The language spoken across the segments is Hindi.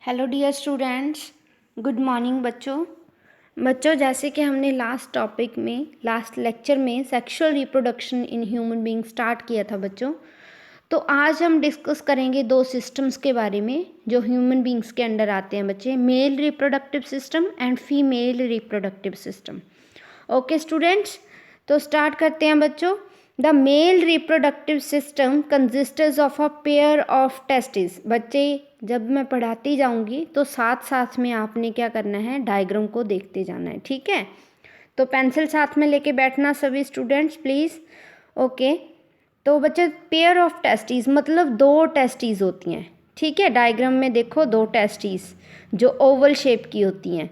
Hello dear students, good morning बच्चों जैसे कि हमने लास्ट लेक्चर में sexual reproduction in human being start किया था बच्चों। तो आज हम डिस्कस करेंगे दो सिस्टम्स के बारे में जो ह्यूमन बीइंग्स के अंडर आते हैं बच्चे, male reproductive system and female reproductive system. Okay students, तो स्टार्ट करते हैं बच्चों। The male reproductive system consists of a pair of testis. बच्चे जब मैं पढ़ाती जाऊंगी तो साथ साथ में आपने क्या करना है, डायग्राम को देखते जाना है, ठीक है। तो पेंसिल साथ में लेके बैठना सभी स्टूडेंट्स प्लीज़। ओके, तो बच्चे पेयर ऑफ टेस्टिस मतलब दो टेस्टिस होती हैं, ठीक है। डायग्राम में देखो दो टेस्टिस जो ओवल शेप की होती हैं,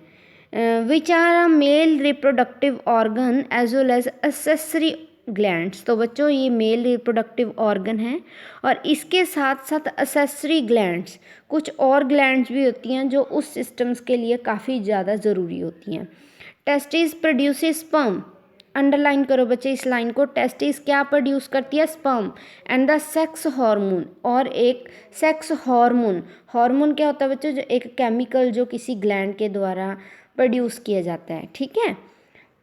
which are a male reproductive organ as well as accessory glands. तो बच्चों ये मेल रिप्रोडक्टिव ऑर्गन है और इसके साथ साथ एक्सेसरी ग्लैंड्स, कुछ और ग्लैंड्स भी होती हैं जो उस सिस्टम्स के लिए काफ़ी ज़्यादा ज़रूरी होती हैं। टेस्टिस प्रोड्यूसेस स्पर्म, अंडरलाइन करो बच्चे इस लाइन को। टेस्टिस क्या प्रोड्यूस करती है, sperm and the sex hormone, और एक सेक्स हार्मोन क्या होता है बच्चों, जो एक केमिकल जो किसी ग्लैंड के द्वारा प्रोड्यूस किया जाता है, ठीक है।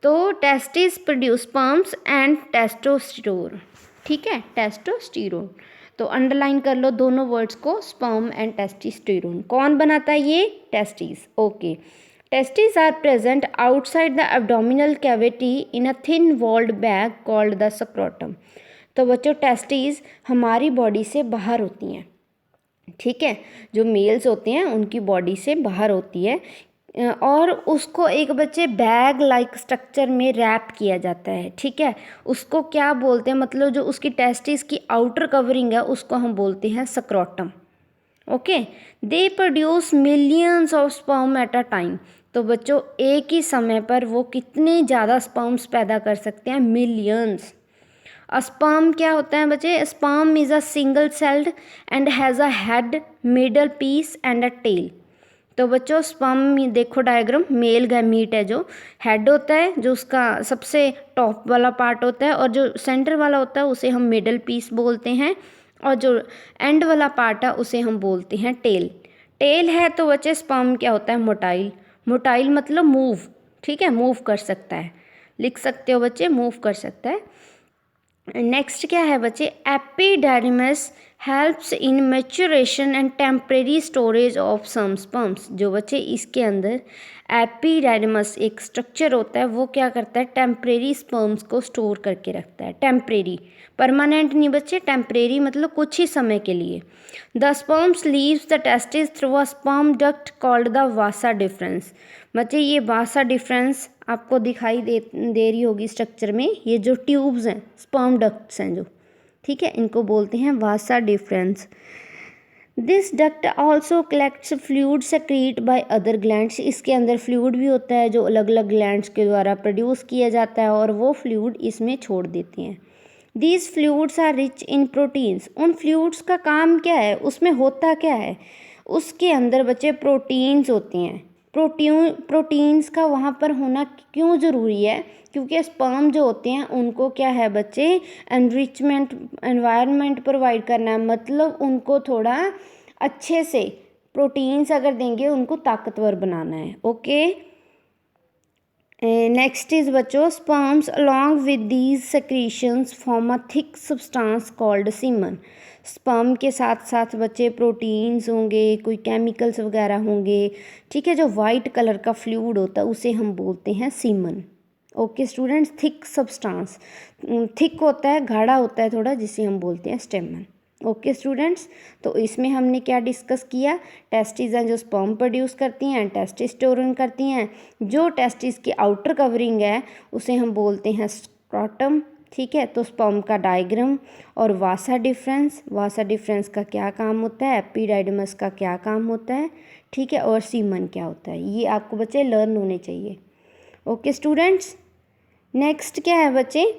तो testis produce sperms and testosterone, ठीक है, टेस्टोस्टेरोन। तो अंडरलाइन कर लो दोनों वर्ड्स को, स्पर्म एंड टेस्टोस्टेरोन। कौन बनाता है ये, testis. Okay, testis are present outside the abdominal cavity in a thin walled bag called the scrotum. तो बच्चों टेस्टिस हमारी बॉडी से बाहर होती हैं, ठीक है, जो मेल्स होते हैं उनकी बॉडी से बाहर होती है और उसको एक बच्चे बैग लाइक स्ट्रक्चर में रैप किया जाता है, ठीक है। उसको क्या बोलते हैं, मतलब जो उसकी टेस्टिस की आउटर कवरिंग है उसको हम बोलते हैं scrotum. Okay, they produce millions of sperm at a time. तो बच्चों एक ही समय पर वो कितने ज़्यादा स्पर्म्स पैदा कर सकते हैं, मिलियंस। स्पर्म क्या होता है बच्चे, sperm is a single celled and has a head, middle piece and a tail. तो बच्चों स्पर्म देखो डायग्राम, मेल गैमीट है, जो हेड होता है जो उसका सबसे टॉप वाला पार्ट होता है, और जो सेंटर वाला होता है उसे हम मिडल पीस बोलते हैं, और जो एंड वाला पार्ट है उसे हम बोलते हैं टेल। टेल है तो बच्चे स्पर्म क्या होता है, मोटाइल। मोटाइल मतलब मूव, ठीक है, मूव कर सकता है, लिख सकते हो बच्चे, मूव कर सकता है। नेक्स्ट क्या है बच्चे, epidermis helps in maturation and temporary storage of some sperms. जो बच्चे इसके अंदर एपिडर्मिस एक स्ट्रक्चर होता है वो क्या करता है, टेम्परेरी स्पर्म्स को स्टोर करके रखता है। टेम्परेरी, परमानेंट नहीं बच्चे, टेम्परेरी मतलब कुछ ही समय के लिए। The sperms leaves the testis through a sperm duct called the Vasa difference. बच्चे ये वासा डिफरेंस आपको दिखाई दे रही होगी स्ट्रक्चर में, ये जो ट्यूब्स हैं स्पर्म डक्ट्स हैं जो, ठीक है, इनको बोलते हैं vasa deferens. This duct also collects fluid secrete by other glands. इसके अंदर फ्लूइड भी होता है जो अलग अलग ग्लैंड्स के द्वारा प्रोड्यूस किया जाता है और वो फ्लूइड इसमें छोड़ देती हैं। These fluids are rich in proteins. उन फ्लूइड्स का काम क्या है, उसमें होता क्या है, उसके अंदर बच्चे प्रोटीन्स होते हैं। प्रोटीन्स का वहाँ पर होना क्यों ज़रूरी है, क्योंकि स्पर्म जो होते हैं उनको क्या है बच्चे, एनरिचमेंट एनवायरनमेंट प्रोवाइड करना है, मतलब उनको थोड़ा अच्छे से प्रोटीन्स अगर देंगे उनको ताकतवर बनाना है। ओके, नेक्स्ट इज बच्चों, sperms along with these secretions form a thick substance called semen. Sperm के साथ साथ बच्चे प्रोटीन्स होंगे, कोई केमिकल्स वगैरह होंगे, ठीक है, जो वाइट कलर का फ्लूइड होता है उसे हम बोलते हैं semen. Okay students, thick substance, thick होता है, गाढ़ा होता है थोड़ा, जिसे हम बोलते हैं स्टेमन। ओके स्टूडेंट्स, तो इसमें हमने क्या डिस्कस किया, टेस्टिस हैं जो स्पर्म प्रोड्यूस करती हैं, टेस्टोस्टेरोन करती हैं। जो टेस्टिस की आउटर कवरिंग है उसे हम बोलते हैं स्क्रोटम, ठीक है। तो स्पर्म का डायग्राम और वासा डिफरेंस का क्या काम होता है, एपिडाइडमस का क्या काम होता है, ठीक है, और सीमन क्या होता है, ये आपको बच्चे लर्न होने चाहिए। ओके स्टूडेंट्स, नेक्स्ट क्या है बच्चे,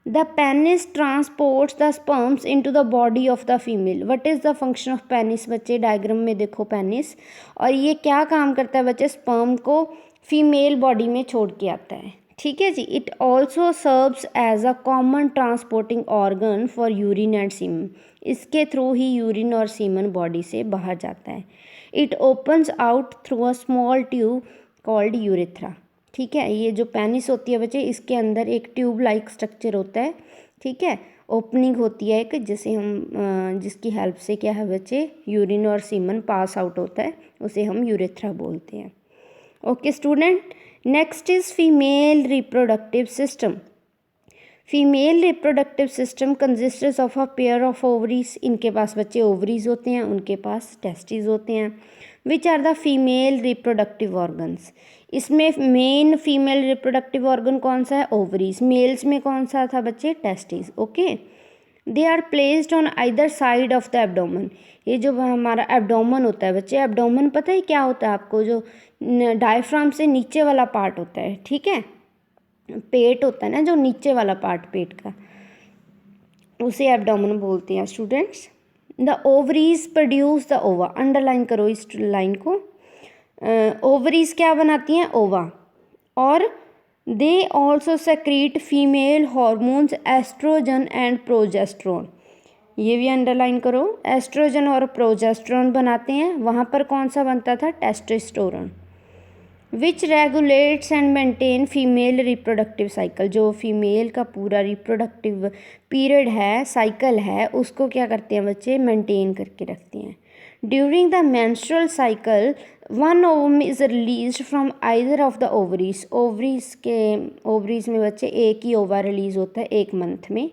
the penis transports the sperms into the body of the female. What is the function of penis बच्चे, डायग्राम में देखो पेनिस, और ये क्या काम करता है बच्चे, स्पर्म को फीमेल बॉडी में छोड़ के आता है, ठीक है जी। It also serves as a common transporting organ for urine and semen, इसके थ्रू ही यूरिन और सीमन बॉडी से बाहर जाता है। It opens out through a small tube called urethra. ठीक है, ये जो पेनिस होती है बच्चे, इसके अंदर एक ट्यूब लाइक स्ट्रक्चर होता है। ठीक है, ओपनिंग होती है एक, जिसे हम जिसकी हेल्प से क्या है बच्चे, यूरिन और सीमन पास आउट होता है, उसे हम यूरेथ्रा बोलते हैं। Okay student, next is female reproductive system. Female reproductive system consists of a pair of ovaries, इनके पास बच्चे ओवरीज होते हैं, उनके पास टेस्टिस होते हैं। Which are the female reproductive organs, इसमें मेन फीमेल रिप्रोडक्टिव ऑर्गन कौन सा है, ओवरीज। मेल्स में कौन सा था बच्चे, testis. Okay, they are placed on either side of the abdomen, ये जो हमारा एब्डोमेन होता है बच्चे, एब्डोमेन पता है क्या होता है आपको, जो डायफ्राम से नीचे वाला पार्ट होता है। ठीक है, पेट होता है ना जो नीचे वाला पार्ट पेट का, उसे एब्डोमेन बोलते हैं students. The ovaries produce the ओवा, अंडरलाइन करो इस लाइन को। ओवरीज क्या बनाती हैं, ओवा। और they also secrete female hormones estrogen and progesterone, ये भी अंडरलाइन करो। एस्ट्रोजन और प्रोजेस्ट्रोन बनाते हैं, वहाँ पर कौन सा बनता था, testosterone. Which regulates and maintain female reproductive cycle, जो फीमेल का पूरा रिप्रोडक्टिव पीरियड है, साइकिल है, उसको क्या करते हैं बच्चे, मेंटेन करके रखते हैं। During the menstrual cycle one ovum is release from either of the ovaries, ovaries में बच्चे एक ही ओवा रिलीज होता है एक मंथ में।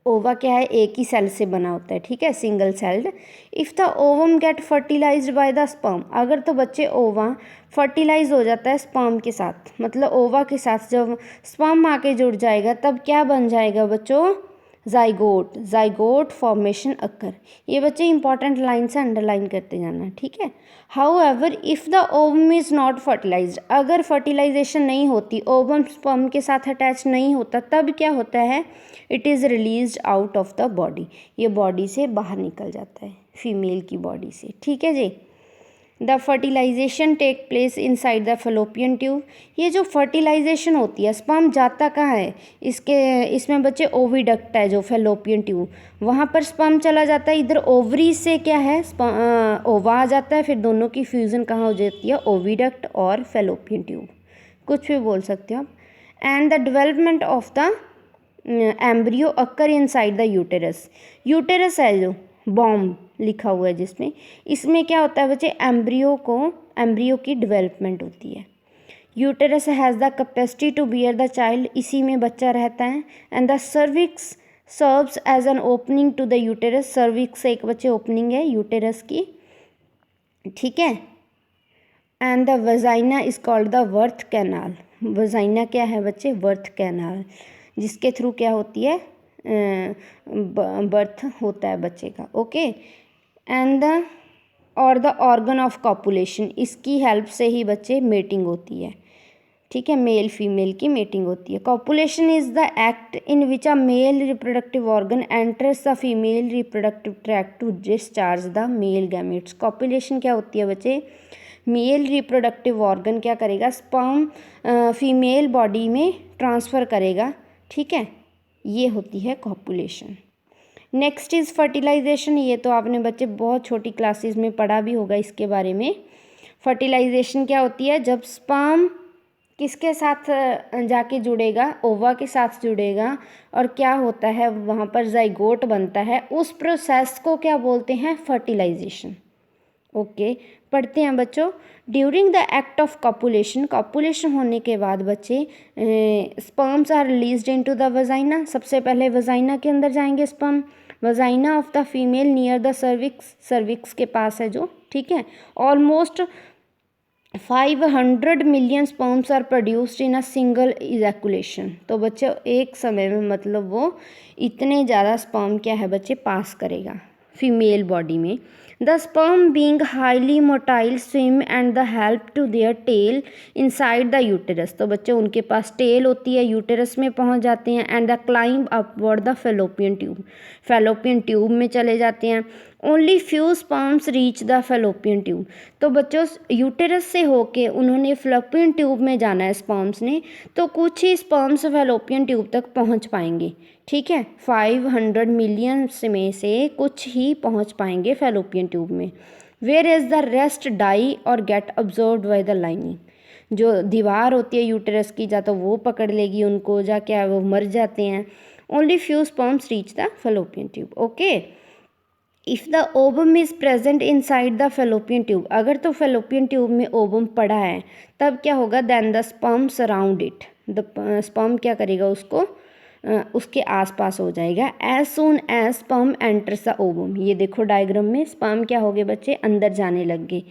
ओवा क्या है, एक ही सेल से बना होता है। ठीक है, single celled. If the ovum get fertilized by the sperm, अगर तो बच्चे ओवा फर्टिलाइज हो जाता है स्पर्म के साथ, मतलब ओवा के साथ जब स्पर्म आके जुड़ जाएगा तब क्या बन जाएगा बच्चों, जाइगोट, जाइगोट फॉर्मेशन अक्कर। ये बच्चे इंपॉर्टेंट लाइन से अंडरलाइन करते जाना। ठीक है, however if the ovum is not fertilized, अगर फर्टिलाइजेशन नहीं होती, ओवम स्पर्म के साथ अटैच नहीं होता, तब क्या होता है, it is release out of the body, ये बॉडी से बाहर निकल जाता है, फीमेल की बॉडी से। ठीक है जी। The fertilization take place inside the fallopian tube, ये जो फर्टिलाइजेशन होती है, स्पर्म जाता कहाँ है, इसमें बच्चे ओविडक्ट है जो फेलोपियन ट्यूब, वहाँ पर स्पर्म चला जाता है, इधर ओवरी से क्या है, ओवा आ जाता है, फिर दोनों की फ्यूज़न कहाँ हो जाती है, ओविडक्ट और फेलोपियन ट्यूब, कुछ भी बोल सकते हो आप। And the development of the embryo occur inside the uterus, uterus है जो बॉम्ब लिखा हुआ है जिसमें, इसमें क्या होता है बच्चे, एम्ब्रियो की डेवलपमेंट होती है। Uterus has the capacity to bear the child, इसी में बच्चा रहता है। And the cervix serves as an opening to the uterus, cervix एक बच्चे ओपनिंग है यूटेरस की। ठीक है, and the vagina is called the birth canal, vagina क्या है बच्चे, वर्थ कैनाल, जिसके थ्रू क्या होती है, बर्थ होता है बच्चे का। ओके, एंड द और द ऑर्गन ऑफ कॉपुलेशन, इसकी हेल्प से ही बच्चे मेटिंग होती है। ठीक है, मेल फीमेल की मेटिंग होती है। Copulation is the act in which a male reproductive organ enters the female reproductive tract to discharge the male gametes. Copulation क्या होती है बच्चे, मेल रिप्रोडक्टिव ऑर्गन क्या करेगा, स्पर्म फीमेल बॉडी में ट्रांसफ़र करेगा। ठीक है, ये होती है कॉपुलेशन। नेक्स्ट इज़ फर्टिलाइजेशन, ये तो आपने बच्चे बहुत छोटी क्लासेस में पढ़ा भी होगा इसके बारे में। फर्टिलाइजेशन क्या होती है, जब स्पर्म किसके साथ जाके जुड़ेगा, ओवा के साथ जुड़ेगा, और क्या होता है वहाँ पर जाइगोट बनता है, उस प्रोसेस को क्या बोलते हैं, फर्टिलाइजेशन। ओके, पढ़ते हैं बच्चों। During the act of copulation, copulation होने के बाद बच्चे sperms are released into the vagina, सबसे पहले वजाइना के अंदर जाएंगे sperm, vagina of the female near the cervix, cervix के पास है जो। ठीक है, almost 500 million sperms are produced in a single ejaculation, तो बच्चे एक समय में मतलब वो इतने ज़्यादा स्पर्म क्या है बच्चे पास करेगा फीमेल बॉडी में। The sperm being highly motile swim and the help to their tail inside the uterus, तो बच्चे उनके पास टेल होती है, यूटेरस में पहुंच जाते हैं। And the climb upward the fallopian tube, fallopian tube में चले जाते हैं। Only few sperms reach the fallopian tube. तो बच्चों यूटेरस से होके उन्होंने फेलोपियन ट्यूब में जाना है स्पर्म्स ने, तो कुछ ही स्पर्म्स फेलोपियन ट्यूब तक पहुंच पाएंगे, ठीक है। 500 मिलियन में से कुछ ही पहुंच पाएंगे फेलोपियन ट्यूब में। Where is the rest die और get absorbed by the lining. जो दीवार होती है यूटेरस की, या तो वो पकड़ लेगी उनको, या क्या वो मर जाते हैं। Only few sperms reach the fallopian tube. Okay, if the ovum is present inside the fallopian tube, अगर तो फेलोपियन ट्यूब में ओवम पड़ा है तब क्या होगा, then the sperm surround it. The sperm क्या करेगा, उसको उसके आसपास हो जाएगा। As soon as sperm enters the ovum, ये देखो डायग्राम में स्पर्म क्या हो गए बच्चे, अंदर जाने लग गए।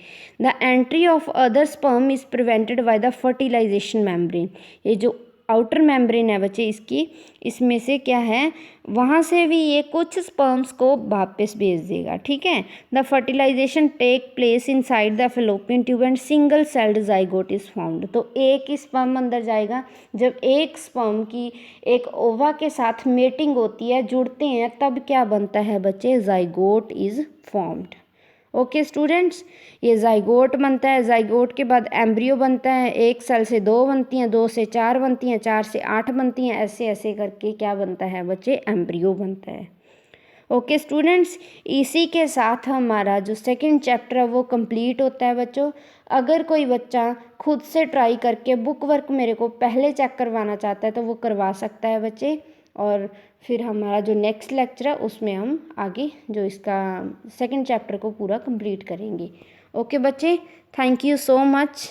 The entry of other sperm is prevented by the fertilization membrane. ये जो आउटर मेम्ब्रेन है बच्चे इसकी, इसमें से क्या है, वहाँ से भी ये कुछ स्पर्म्स को वापस भेज देगा, ठीक है। The fertilization take place inside the fallopian tube and single celled zygote is found. तो एक ही स्पर्म अंदर जाएगा, जब एक स्पर्म की एक ओवा के साथ मेटिंग होती है, जुड़ते हैं, तब क्या बनता है बच्चे, zygote is formed. Okay students, ये जाइगोट बनता है, जाइगोट के बाद एम्ब्रियो बनता है, एक सेल से 2 बनती हैं, 2 से 4 बनती हैं, 4 से 8 बनती हैं, ऐसे ऐसे करके क्या बनता है बच्चे, एम्ब्रियो बनता है। ओके स्टूडेंट्स, इसी के साथ हमारा जो सेकंड चैप्टर है वो कंप्लीट होता है बच्चों। अगर कोई बच्चा खुद से ट्राई करके बुक वर्क मेरे को पहले चेक करवाना चाहता है तो वो करवा सकता है बच्चे, और फिर हमारा जो नेक्स्ट लेक्चर है उसमें हम आगे जो इसका सेकंड चैप्टर को पूरा कंप्लीट करेंगे। ओके बच्चे, थैंक यू सो मच।